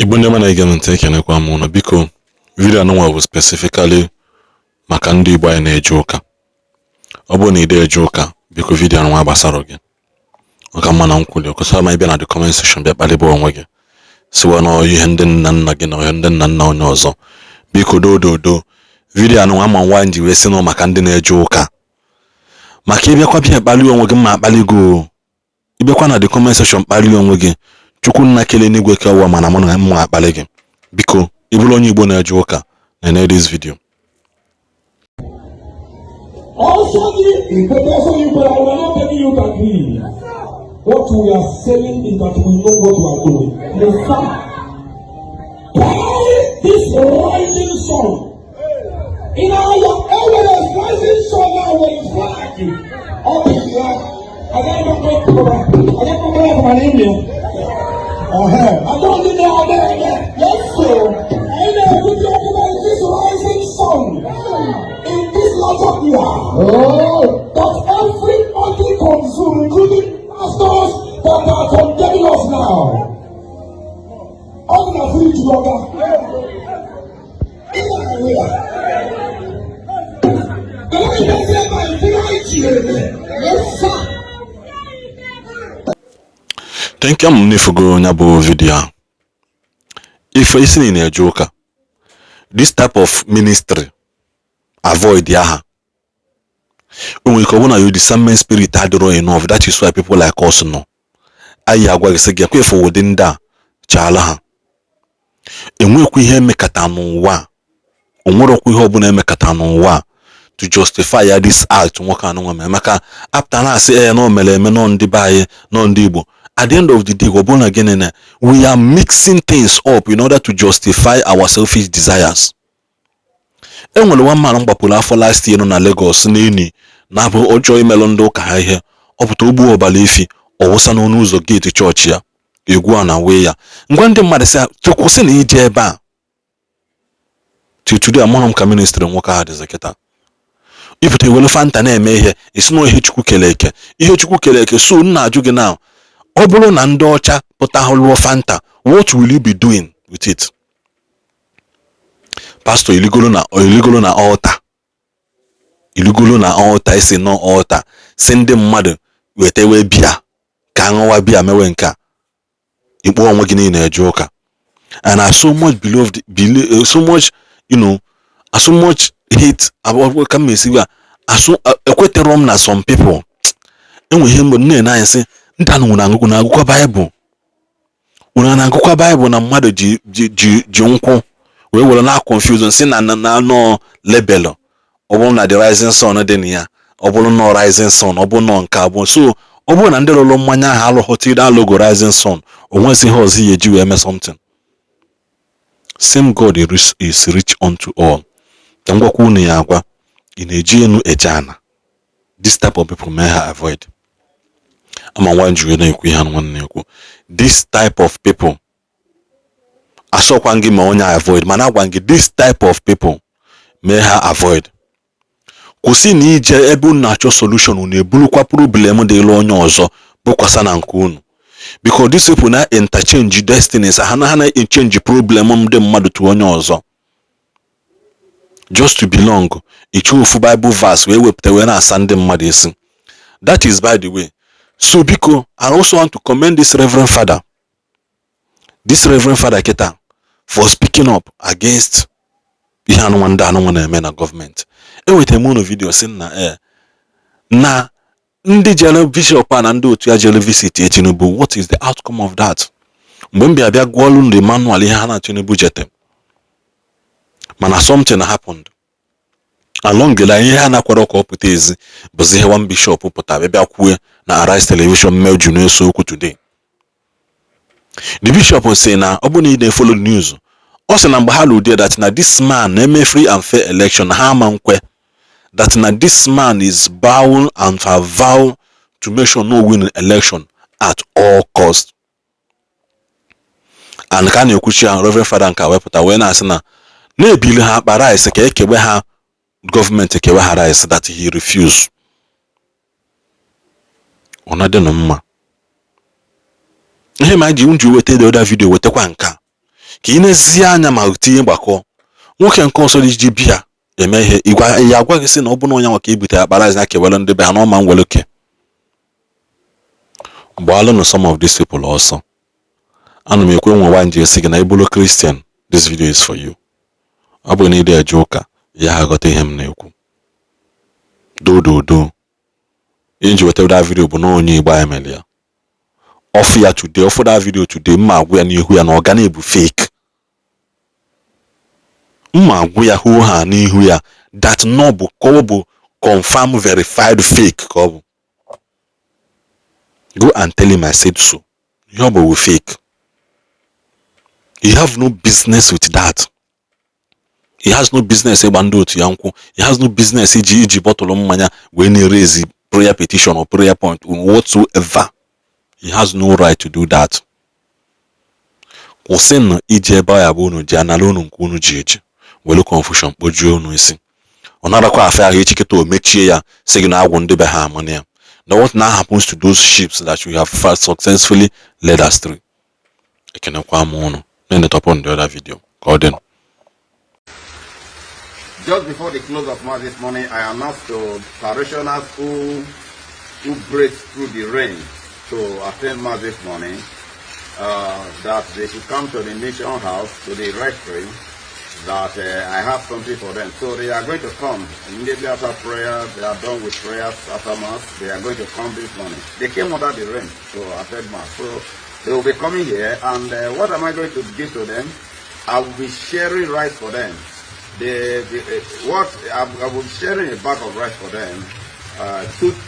Igbo ndị mana ege ntị ekenekwa m unu biko video anụnwa bụ specifically maka ndị Igbo anyị na-eje ụka. Ọ bụrụ na ị na-eje ụka biko video anụnwa gbasara gị. Ọka mma na nkwuli ọkọsara ma ịbịa na the comment section bịa kpalịba onwe gị siwa na ihe ndị nna nna gị na ihe ndị nna nna onye ọzọ. Biko dododo video anụnwa ma nwa nji wee sị nụ maka ndị na-eje ụka. Maka ịbịakwa bịa kpali onwe gị ma akpali gị. Ịbịakwa na the comment section kpali onwe gị. Chukwu nna kele n'igwe ka ụwa mana mụ na mma akpali gị. Biko ịbụrụ onye Igbo na-eje ụka na this video. Also, the person you put, I will not tell you to agree. What we are saying is that we know what we are doing. In fact, by this rising sun, in our evidence, rising sun now will flag up in the air. I don't know my name. I don't know that. Yes, sir. I know we talk about this rising sun in this latter year. That everybody consume, including pastors that are condemning us now. I'm gonna preach longer. Yes, sir. Thank you for nyabo video. If you listen in a joker, this type of ministry, avoid yaha. When we come on, you discernment spirit had enough. That is why people like us know. Ayagwa gisege kwe for within da chalaha. Enwe kwe he mekatanu wa. Onworo kwe hobu na mekatanu wa. To justify this act waka no maka after na say no mele me no ndi baye no ndi Igbo. At the end of the day, we are mixing things up in order to justify our selfish desires. And when one man popular for last year na Lagos nini na bo ojo imelondo ka ha ihe oputo obalefi owosa no n'ụzọ gate church ya egwu na we ya ngwa ndị mmadụ sị tokwusi na ije ebe a till today among ka ministry nwoke ha dezeketa ibute wele fanta na eme ihe isi no ihe chukwu keleke so nna ajụ gị now ọ bụrụ na ndị ọcha pụta hụlụọ fanta, what will you be doing with it? Pastor iligolo na altar isi no altar si ndị mmadụ wetewe bịa ka aṅụwa bịa mewe nke a ikpo onwe gị niile eje ụka. And I so much so much so much hate about ka mesiwa ekwetere m na some people enwe ihe mgbe nne na anyị sị ndanu unagukwa Bible. Unagukwa Bible na mmadụ ji nkwụ we were na confusion si na no label. Ọ na the rising sun dị na ya. Ọ bụrụ no rising sun, ọ bụ no nke abụ. So ọ bụrụ na ndị lolo mmanya ha alụghọtị da logo rising sun, o nwezi ha ozi eji we eme something. Same God is rich unto all. Tangwakwu unu ya agwa ị na-eji enu ejana. This type of people may have avoid. This type of people asokwangi ma onya avoid mana gwangi this type of people may ha avoid kwụsị na ije ebe unu na-achọ solution unu ebulukwa problem dị ilu onye ọzọ bụkwasa na nke unu because these people na interchange destinies ha na exchange problem ndị mmadụ tu onye ọzọ just to belong ichu ofu Bible verse wee wepụta wee na-asa ndị mmadụ isi. That is by the way. So biko, I also want to commend this Reverend Father Keta for speaking up against ihe anụnwanda eme na government. Ewete mono video sin na ndị jele bishop na ndị otu ya jele visit Tinubu. What is the outcome of that? Mgbe abịa gwọọlụ ndị manual ihe ha na Tinubu jete mana something happened along the line. Ihe ha na-akwara ka ọ pụta ezi bụzi ihe one bishop pụta bịa kwue na Arise Television meju na-eso okwu today. The bishop say na ọ bụ na ị na-follow news ọ sị na mgbe ha lụdị that na this man na-eme free and fair election ha ama nkwe that na this man is bound and vow to make sure no win election at all cost. And ka na-ekwuchi Reverend Father nka wepụta wee na-asị na na-ebili ha akpa rice ka ekewe ha government ekewe ha rice that he refused. Onadeno mma. Ihe ma ji unju wete the other video wetekwa nka. ka ị na-ezi anya ma tinye gbakọ nwoke nke ọsọ ji bịa eme ihe ya agwa gị sị na ọ bụ na onye nwa ka ibute akpara azị kewere ndị be ha na ọma nweloke gbaalụnụ some of these people ọsọ. Ana m ekwe nwa nji esi gị na ịbụrụ Christian, this video is for you. Ọ bụ na ị na-eje ụka ya ha ghọta ihe m na-ekwu. Do inji wetara that video bụ na onye Igbo emeli ya. Off ya today, off that video today, mma agwụ ya n'ihu ya na ọ ga na-ebu fake. Mma agwụ ya hụ ha n'ihu ya that no bụ ka ọ bụ confirm verified fake ka ọ bụ. Go and tell him I said so. You bụ fake. You have no business with that. He has no business ịgba ndị otu ya nkwụ. He has no business iji bọtụlụ mmanya wee na-erezi prayer petition or prayer point whatsoever. He has no right to do that. Kwụsị na iji ebe ya bụ unu ji anala unu nke unu ji eji welu confusion kpojuo unu isi. Ọ narakwa afọ ahụ echiketa o mechie ya sị gị na agwụ ndị be ha amana ya. Now what now happens to those ships that you have first successfully led astray? I can unu in the top on the other video. Golden. Just before the close of Mass this morning, I announced to parishioners who break through the rain to attend Mass this morning that they should come to the mission house, to the rectory, that I have something for them. So they are going to come immediately after prayer. They are done with prayers after Mass. They are going to come this morning. They came under the rain to attend Mass. So they will be coming here, and what am I going to give to them? I will be sharing rice for them. I will be sharing a bag of rice for them.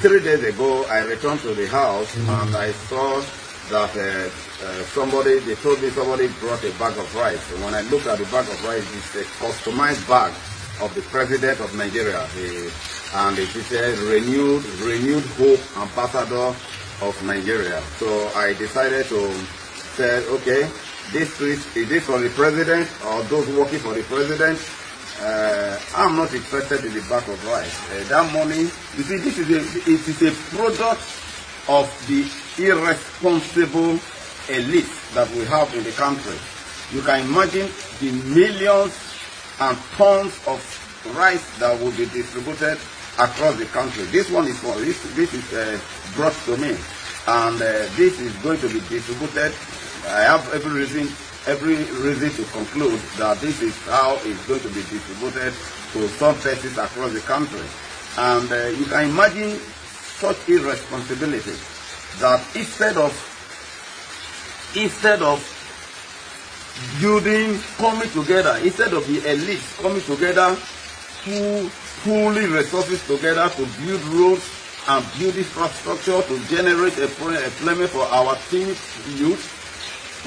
3 days ago, I returned to the house and I saw that they told me somebody brought a bag of rice. And when I looked at the bag of rice, it's a customized bag of the President of Nigeria, and it is a renewed hope ambassador of Nigeria. So I decided to say, okay, is this for the President or those working for the President? I'm not interested in the bag of rice. That money, you see, it is a product of the irresponsible elite that we have in the country. You can imagine the millions and tons of rice that will be distributed across the country. This one is for this is brought to me, and this is going to be distributed. I have every reason to conclude that this is how it's going to be distributed to some places across the country. And you can imagine such irresponsibility that instead of coming together, instead of the elites coming together to pooling resources together to build roads and build infrastructure to generate employment for our teens youth,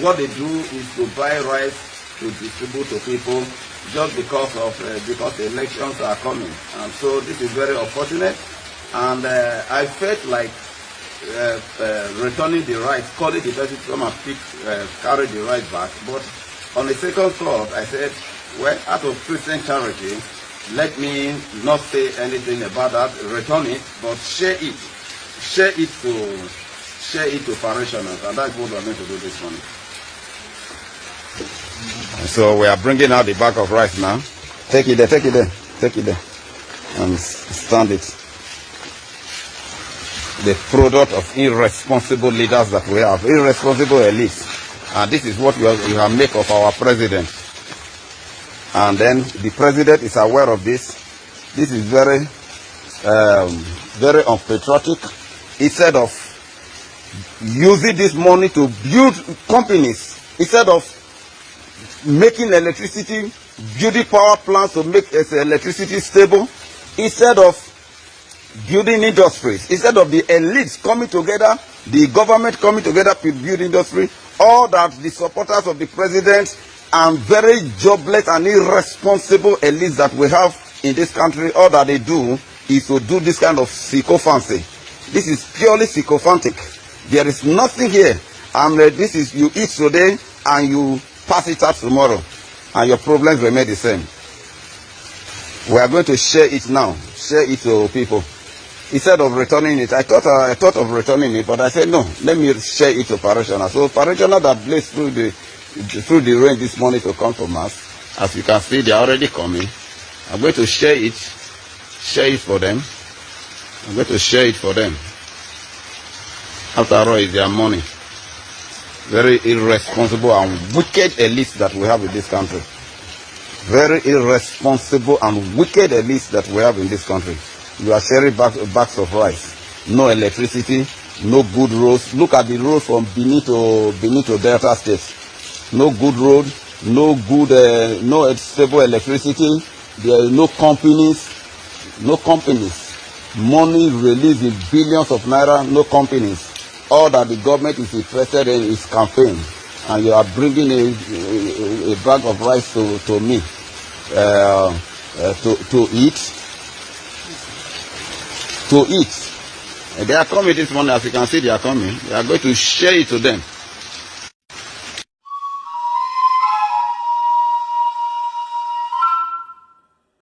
what they do is to buy rice to distribute to people just because the elections are coming. And so this is very unfortunate. And I felt like returning the rice, calling the person to come and carry the rice back. But on the second thought, I said, well, out of Christian charity, let me not say anything about that, return it, but share it to parishioners, and that's what we're going to do this morning. So we are bringing out the bag of rice now. Take it there, and stand it. The product of irresponsible leaders that we have, irresponsible elites. And this is what we have made of our president. And then the president is aware of this. This is very, very unpatriotic. Instead of using this money to build companies, instead of making electricity, building power plants to make electricity stable, instead of building industries, instead of the elites coming together, the government coming together to build industry, all that the supporters of the president and very jobless and irresponsible elites that we have in this country, all that they do is to do this kind of sycophancy. This is purely sycophantic. There is nothing here. This is, you eat today and you pass it out tomorrow, and your problems remain the same. We are going to share it now. Share it to people. Instead of returning it, I thought of returning it, but I said no. Let me share it to parishioners. So parishioners that blaze through through the rain this morning to come to Mass. As you can see, they are already coming. I'm going to share it for them. I'm going to share it for them. After all, it's their money. Very irresponsible and wicked elites that we have in this country. Very irresponsible and wicked elites that we have in this country. You are sharing bags of rice. No electricity, no good roads. Look at the road from Benin to Delta State. No good road, no good, no stable electricity. There are no companies. Money released in billions of naira, no companies. All that the government is interested in is campaign. And you are bringing a bag of rice to me to eat. To eat. And they are coming this morning, as you can see, they are coming. They are going to share it to them.